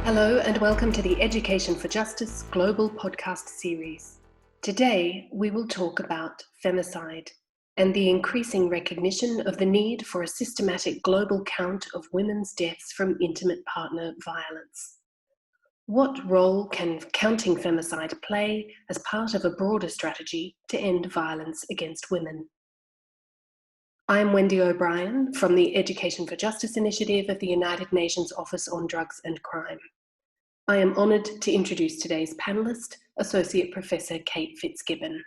Hello and welcome to the Education for Justice Global Podcast Series. Today we will talk about femicide and the increasing recognition of the need for a systematic global count of women's deaths from intimate partner violence. What role can counting femicide play as part of a broader strategy to end violence against women? I'm Wendy O'Brien from the Education for Justice Initiative of the United Nations Office on Drugs and Crime. I am honoured to introduce today's panellist, Associate Professor Kate Fitzgibbon.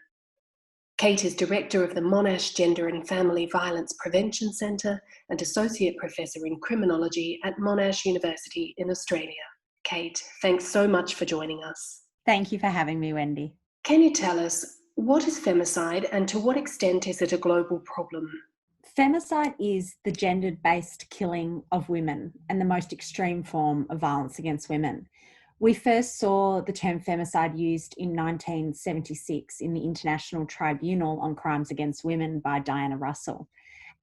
Kate is Director of the Monash Gender and Family Violence Prevention Centre and Associate Professor in Criminology at Monash University in Australia. Kate, thanks so much for joining us. Thank you for having me, Wendy. Can you tell us, what is femicide and to what extent is it a global problem? Femicide is the gendered-based killing of women and the most extreme form of violence against women. We first saw the term femicide used in 1976 in the International Tribunal on Crimes Against Women by Diana Russell.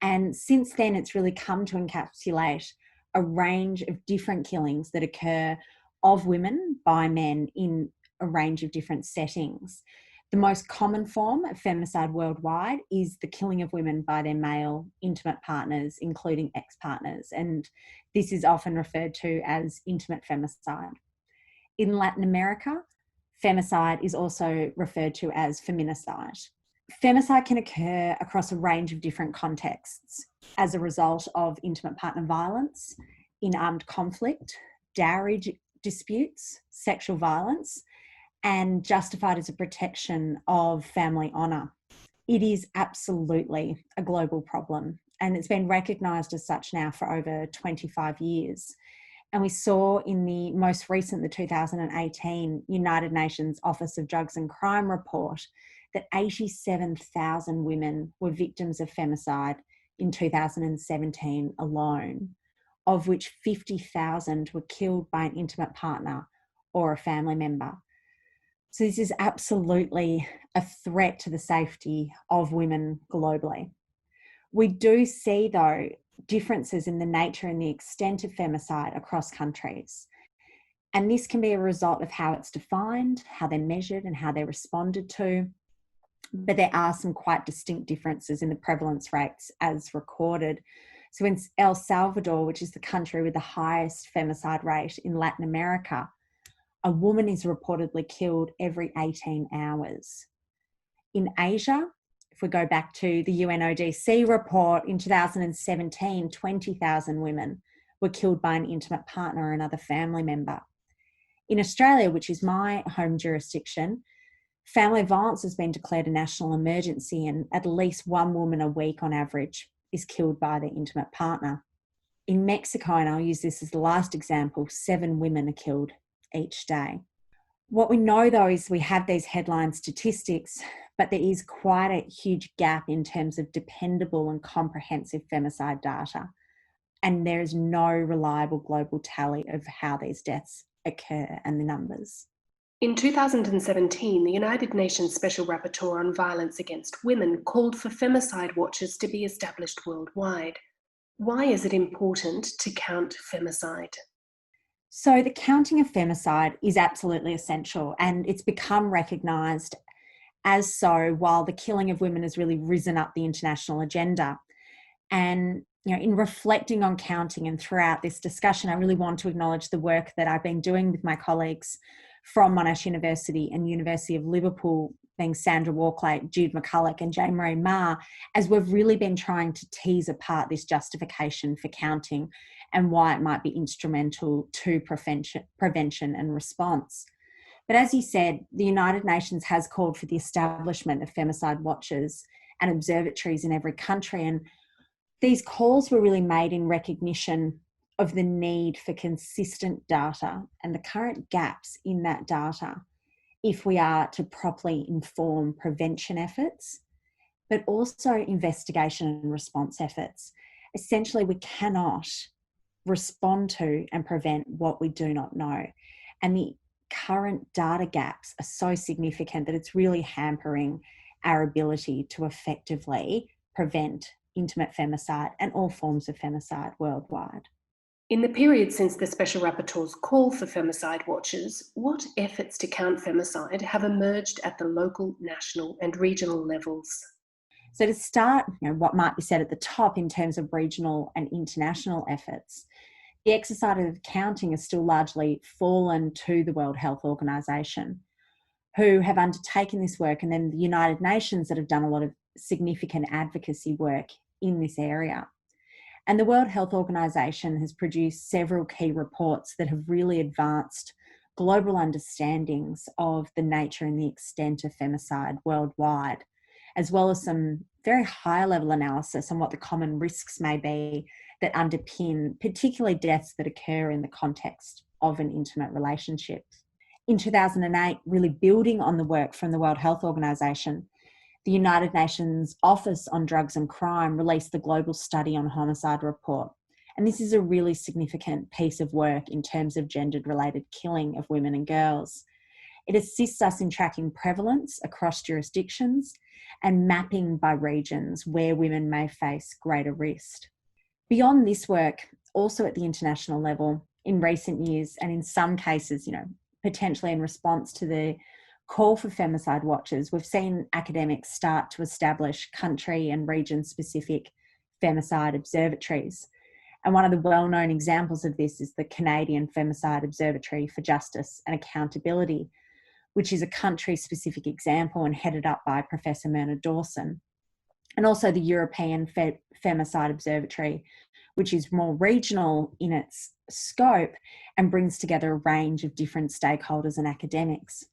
And since then, it's really come to encapsulate a range of different killings that occur of women by men in a range of different settings. The most common form of femicide worldwide is the killing of women by their male intimate partners, including ex-partners, and this is often referred to as intimate femicide. In Latin America, femicide is also referred to as feminicide. Femicide can occur across a range of different contexts as a result of intimate partner violence, in armed conflict, dowry disputes, sexual violence, and justified as a protection of family honour. It is absolutely a global problem, and it's been recognised as such now for over 25 years. And we saw in the most recent, the 2018 United Nations Office of Drugs and Crime report that 87,000 women were victims of femicide in 2017 alone, of which 50,000 were killed by an intimate partner or a family member. So this is absolutely a threat to the safety of women globally. We do see, though, differences in the nature and the extent of femicide across countries. And this can be a result of how it's defined, how they're measured and how they're responded to. But there are some quite distinct differences in the prevalence rates as recorded. So in El Salvador, which is the country with the highest femicide rate in Latin America, a woman is reportedly killed every 18 hours. In Asia, if we go back to the UNODC report in 2017, 20,000 women were killed by an intimate partner or another family member. In Australia, which is my home jurisdiction, family violence has been declared a national emergency, and at least one woman a week on average is killed by their intimate partner. In Mexico, and I'll use this as the last example, 7 women are killed each day. What we know, though, is we have these headline statistics, but there is quite a huge gap in terms of dependable and comprehensive femicide data, and there is no reliable global tally of how these deaths occur and the numbers. In 2017, the United Nations Special Rapporteur on Violence Against Women called for femicide watches to be established worldwide. Why is it important to count femicide? So the counting of femicide is absolutely essential, and it's become recognised as so while the killing of women has really risen up the international agenda. And in reflecting on counting and throughout this discussion, I really want to acknowledge the work that I've been doing with my colleagues from Monash University and University of Liverpool, being Sandra Walklate, Jude McCulloch and Jane Marie Marr, as we've really been trying to tease apart this justification for counting and why it might be instrumental to prevention and response. But as you said, the United Nations has called for the establishment of femicide watches and observatories in every country. And these calls were really made in recognition of the need for consistent data and the current gaps in that data if we are to properly inform prevention efforts, but also investigation and response efforts. Essentially, we cannot respond to and prevent what we do not know. And the current data gaps are so significant that it's really hampering our ability to effectively prevent intimate femicide and all forms of femicide worldwide. In the period since the Special Rapporteur's call for femicide watches, what efforts to count femicide have emerged at the local, national and regional levels? So to start, what might be said at the top in terms of regional and international efforts, the exercise of counting has still largely fallen to the World Health Organization, who have undertaken this work, and then the United Nations that have done a lot of significant advocacy work in this area. And the World Health Organization has produced several key reports that have really advanced global understandings of the nature and the extent of femicide worldwide, as well as some very high level analysis on what the common risks may be that underpin particularly deaths that occur in the context of an intimate relationship. In 2008, really building on the work from the World Health Organization, the United Nations Office on Drugs and Crime released the Global Study on Homicide report. And this is a really significant piece of work in terms of gendered-related killing of women and girls. It assists us in tracking prevalence across jurisdictions and mapping by regions where women may face greater risk. Beyond this work, also at the international level, in recent years, and in some cases, potentially in response to the call for femicide watches, we've seen academics start to establish country and region-specific femicide observatories. And one of the well-known examples of this is the Canadian Femicide Observatory for Justice and Accountability, which is a country-specific example and headed up by Professor Myrna Dawson. And also the European Femicide Observatory, which is more regional in its scope and brings together a range of different stakeholders and academics.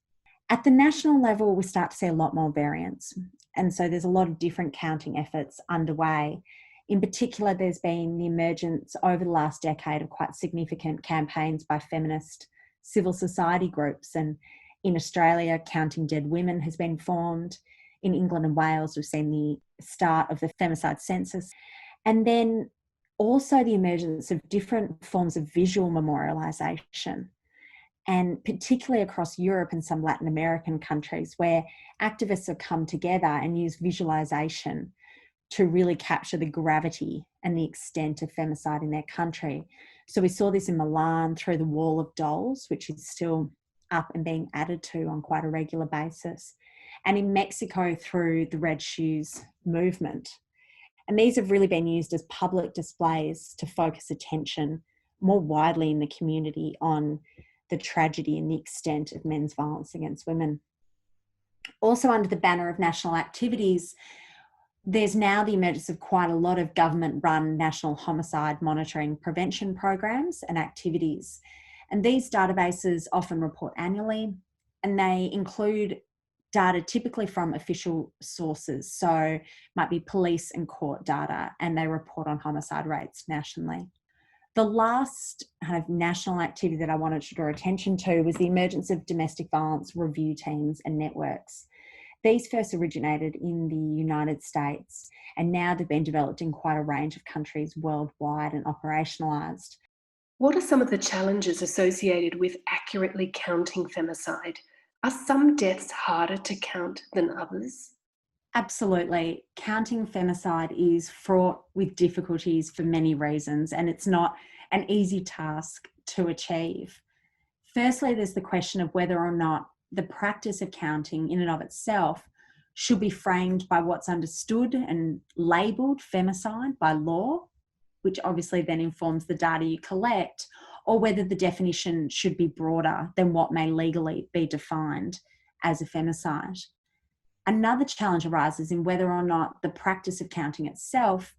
At the national level, we start to see a lot more variance. And so there's a lot of different counting efforts underway. In particular, there's been the emergence over the last decade of quite significant campaigns by feminist civil society groups. And in Australia, Counting Dead Women has been formed. In England and Wales, we've seen the start of the femicide census. And then also the emergence of different forms of visual memorialisation, and particularly across Europe and some Latin American countries, where activists have come together and used visualisation to really capture the gravity and the extent of femicide in their country. So we saw this in Milan through the Wall of Dolls, which is still up and being added to on quite a regular basis, and in Mexico through the Red Shoes movement. And these have really been used as public displays to focus attention more widely in the community on the tragedy and the extent of men's violence against women. Also, under the banner of national activities, there's now the emergence of quite a lot of government-run national homicide monitoring prevention programs and activities. And these databases often report annually, and they include data typically from official sources, so might be police and court data, and they report on homicide rates nationally. The last kind of national activity that I wanted to draw attention to was the emergence of domestic violence review teams and networks. These first originated in the United States, and now they've been developed in quite a range of countries worldwide and operationalised. What are some of the challenges associated with accurately counting femicide? Are some deaths harder to count than others? Absolutely. Counting femicide is fraught with difficulties for many reasons, and it's not an easy task to achieve. Firstly, there's the question of whether or not the practice of counting in and of itself should be framed by what's understood and labelled femicide by law, which obviously then informs the data you collect, or whether the definition should be broader than what may legally be defined as a femicide. Another challenge arises in whether or not the practice of counting itself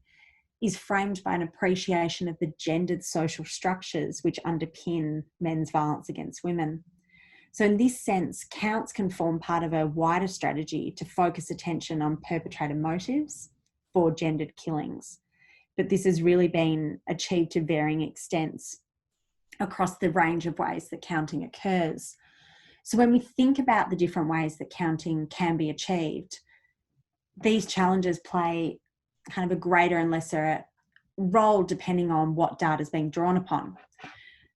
is framed by an appreciation of the gendered social structures which underpin men's violence against women. So in this sense, counts can form part of a wider strategy to focus attention on perpetrator motives for gendered killings. But this has really been achieved to varying extents across the range of ways that counting occurs. So when we think about the different ways that counting can be achieved, these challenges play kind of a greater and lesser role depending on what data is being drawn upon.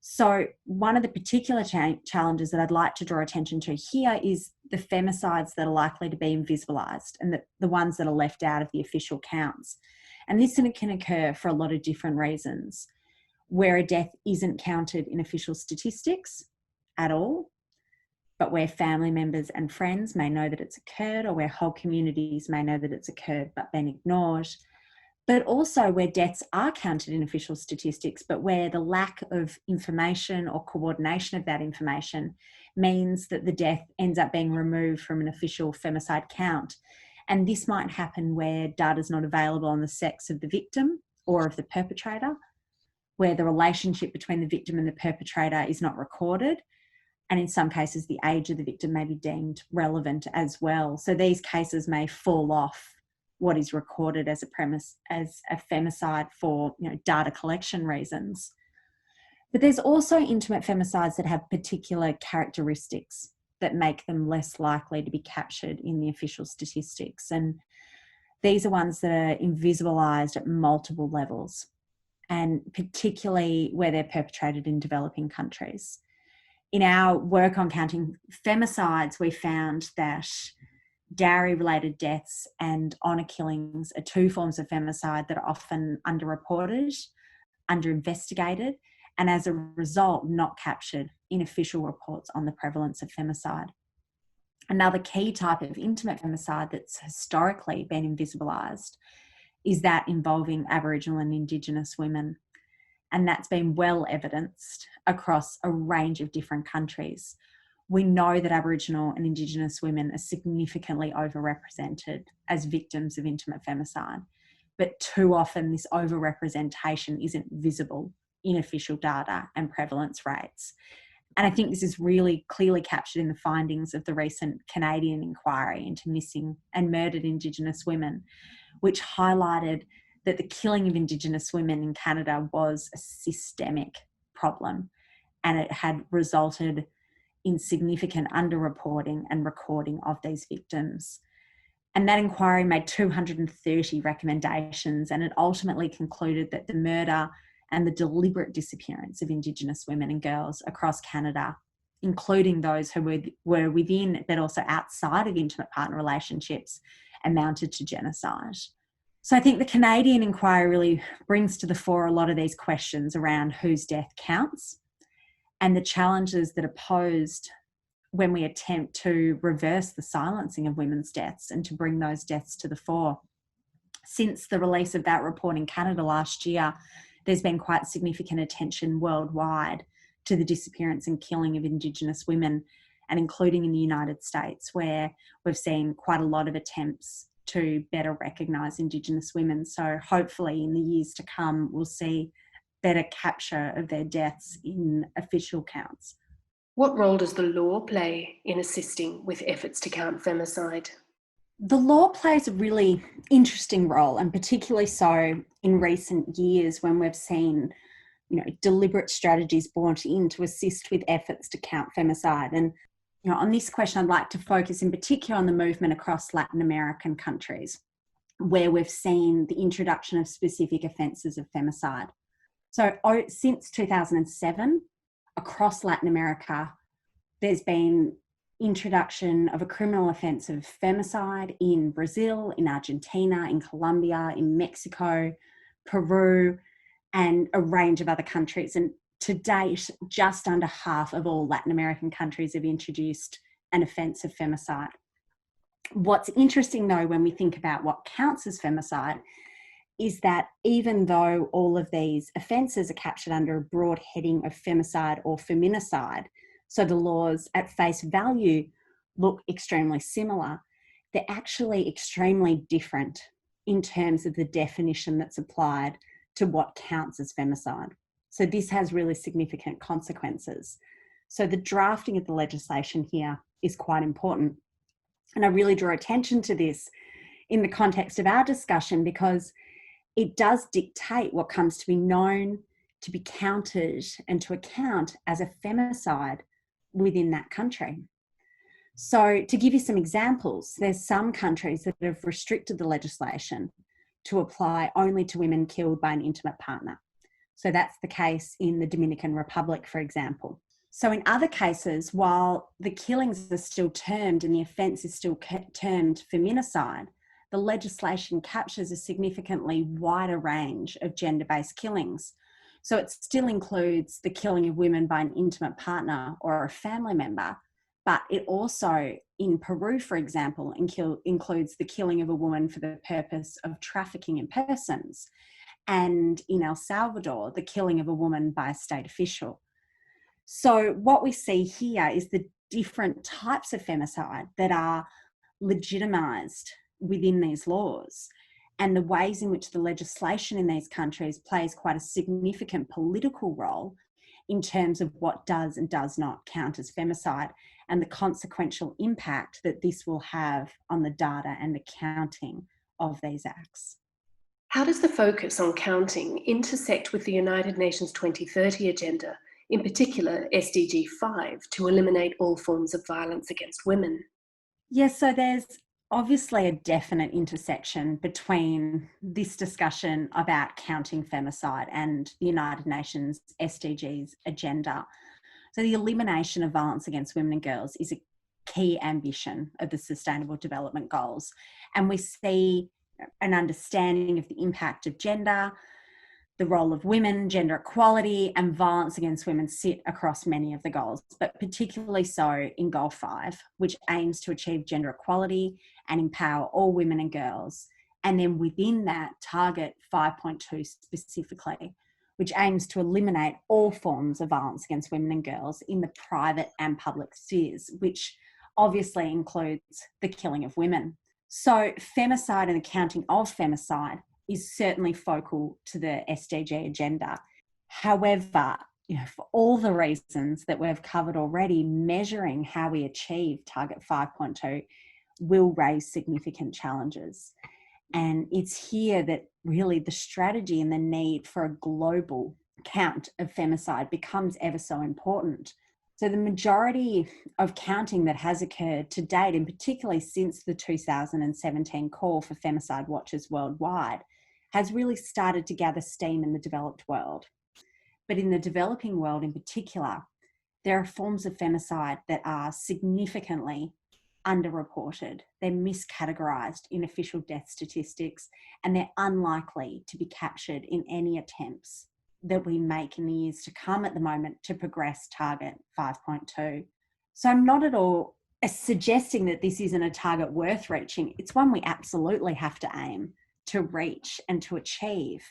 So one of the particular challenges that I'd like to draw attention to here is the femicides that are likely to be invisibilised and the ones that are left out of the official counts. And this can occur for a lot of different reasons. where a death isn't counted in official statistics at all, but where family members and friends may know that it's occurred, or where whole communities may know that it's occurred but been ignored. But also where deaths are counted in official statistics, but where the lack of information or coordination of that information means that the death ends up being removed from an official femicide count. And this might happen where data is not available on the sex of the victim or of the perpetrator, where the relationship between the victim and the perpetrator is not recorded. And in some cases, the age of the victim may be deemed relevant as well. So these cases may fall off what is recorded as a femicide for data collection reasons. But there's also intimate femicides that have particular characteristics that make them less likely to be captured in the official statistics. And these are ones that are invisibilised at multiple levels, and particularly where they're perpetrated in developing countries. In our work on counting femicides, we found that dowry-related deaths and honour killings are two forms of femicide that are often underreported, underinvestigated, and as a result, not captured in official reports on the prevalence of femicide. Another key type of intimate femicide that's historically been invisibilised is that involving Aboriginal and Indigenous women. And that's been well evidenced across a range of different countries. We know that Aboriginal and Indigenous women are significantly overrepresented as victims of intimate femicide, but too often this overrepresentation isn't visible in official data and prevalence rates. And I think this is really clearly captured in the findings of the recent Canadian inquiry into missing and murdered Indigenous women, which highlighted that the killing of Indigenous women in Canada was a systemic problem, and it had resulted in significant underreporting and recording of these victims. And that inquiry made 230 recommendations, and it ultimately concluded that the murder and the deliberate disappearance of Indigenous women and girls across Canada, including those who were within but also outside of intimate partner relationships, amounted to genocide. So I think the Canadian inquiry really brings to the fore a lot of these questions around whose death counts and the challenges that are posed when we attempt to reverse the silencing of women's deaths and to bring those deaths to the fore. Since the release of that report in Canada last year, there's been quite significant attention worldwide to the disappearance and killing of Indigenous women, and including in the United States, where we've seen quite a lot of attempts to better recognise Indigenous women. So hopefully in the years to come, we'll see better capture of their deaths in official counts. What role does the law play in assisting with efforts to count femicide? The law plays a really interesting role, and particularly so in recent years when we've seen deliberate strategies brought in to assist with efforts to count femicide. And on this question, I'd like to focus in particular on the movement across Latin American countries, where we've seen the introduction of specific offences of femicide. So since 2007, across Latin America, there's been introduction of a criminal offence of femicide in Brazil, in Argentina, in Colombia, in Mexico, Peru, and a range of other countries. And to date, just under half of all Latin American countries have introduced an offence of femicide. What's interesting, though, when we think about what counts as femicide, is that even though all of these offences are captured under a broad heading of femicide or feminicide, so the laws at face value look extremely similar, they're actually extremely different in terms of the definition that's applied to what counts as femicide. So this has really significant consequences. So the drafting of the legislation here is quite important. And I really draw attention to this in the context of our discussion because it does dictate what comes to be known, to be counted, and to account as a femicide within that country. So to give you some examples, there's some countries that have restricted the legislation to apply only to women killed by an intimate partner. So that's the case in the Dominican Republic, for example. So in other cases, while the killings are still termed and the offence is still termed feminicide, the legislation captures a significantly wider range of gender-based killings. So it still includes the killing of women by an intimate partner or a family member, but it also, in Peru, for example, includes the killing of a woman for the purpose of trafficking in persons. And in El Salvador, the killing of a woman by a state official. So what we see here is the different types of femicide that are legitimised within these laws, and the ways in which the legislation in these countries plays quite a significant political role in terms of what does and does not count as femicide, and the consequential impact that this will have on the data and the counting of these acts. How does the focus on counting intersect with the United Nations 2030 agenda, in particular SDG 5, to eliminate all forms of violence against women? Yes, so there's obviously a definite intersection between this discussion about counting femicide and the United Nations SDGs agenda. So the elimination of violence against women and girls is a key ambition of the Sustainable Development Goals. And we see an understanding of the impact of gender, the role of women, gender equality, and violence against women sit across many of the goals, but particularly so in Goal 5, which aims to achieve gender equality and empower all women and girls. And then within that, target 5.2 specifically, which aims to eliminate all forms of violence against women and girls in the private and public spheres, which obviously includes the killing of women. So femicide and the counting of femicide is certainly focal to the SDG agenda. However, for all the reasons that we've covered already, measuring how we achieve target 5.2 will raise significant challenges. And it's here that really the strategy and the need for a global count of femicide becomes ever so important. So the majority of counting that has occurred to date, and particularly since the 2017 call for femicide watches worldwide, has really started to gather steam in the developed world. But in the developing world in particular, there are forms of femicide that are significantly underreported. They're miscategorised in official death statistics, and they're unlikely to be captured in any attempts that we make in the years to come at the moment to progress target 5.2. So I'm not at all suggesting that this isn't a target worth reaching. It's one we absolutely have to aim to reach and to achieve.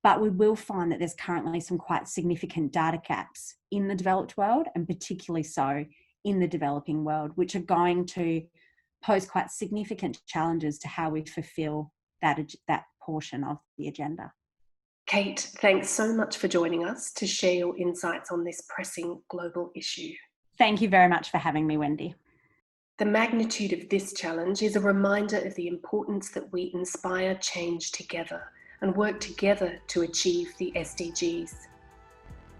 But we will find that there's currently some quite significant data gaps in the developed world, and particularly so in the developing world, which are going to pose quite significant challenges to how we fulfill that portion of the agenda. Kate, thanks so much for joining us to share your insights on this pressing global issue. Thank you very much for having me, Wendy. The magnitude of this challenge is a reminder of the importance that we inspire change together and work together to achieve the SDGs.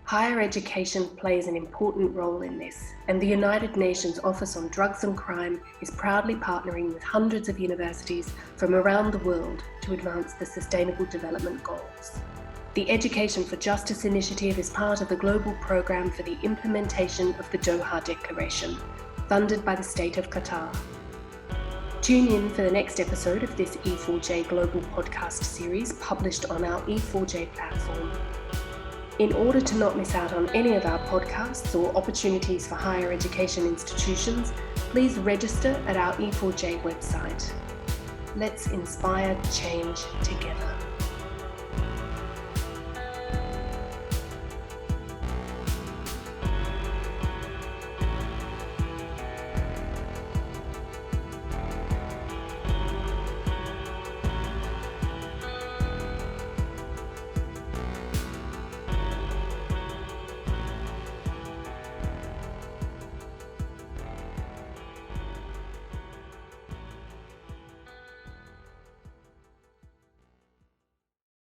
Higher education plays an important role in this, and the United Nations Office on Drugs and Crime is proudly partnering with hundreds of universities from around the world to advance the Sustainable Development Goals. The Education for Justice initiative is part of the global program for the implementation of the Doha Declaration, funded by the State of Qatar. Tune in for the next episode of this E4J Global Podcast Series published on our E4J platform. In order to not miss out on any of our podcasts or opportunities for higher education institutions, please register at our E4J website. Let's inspire change together.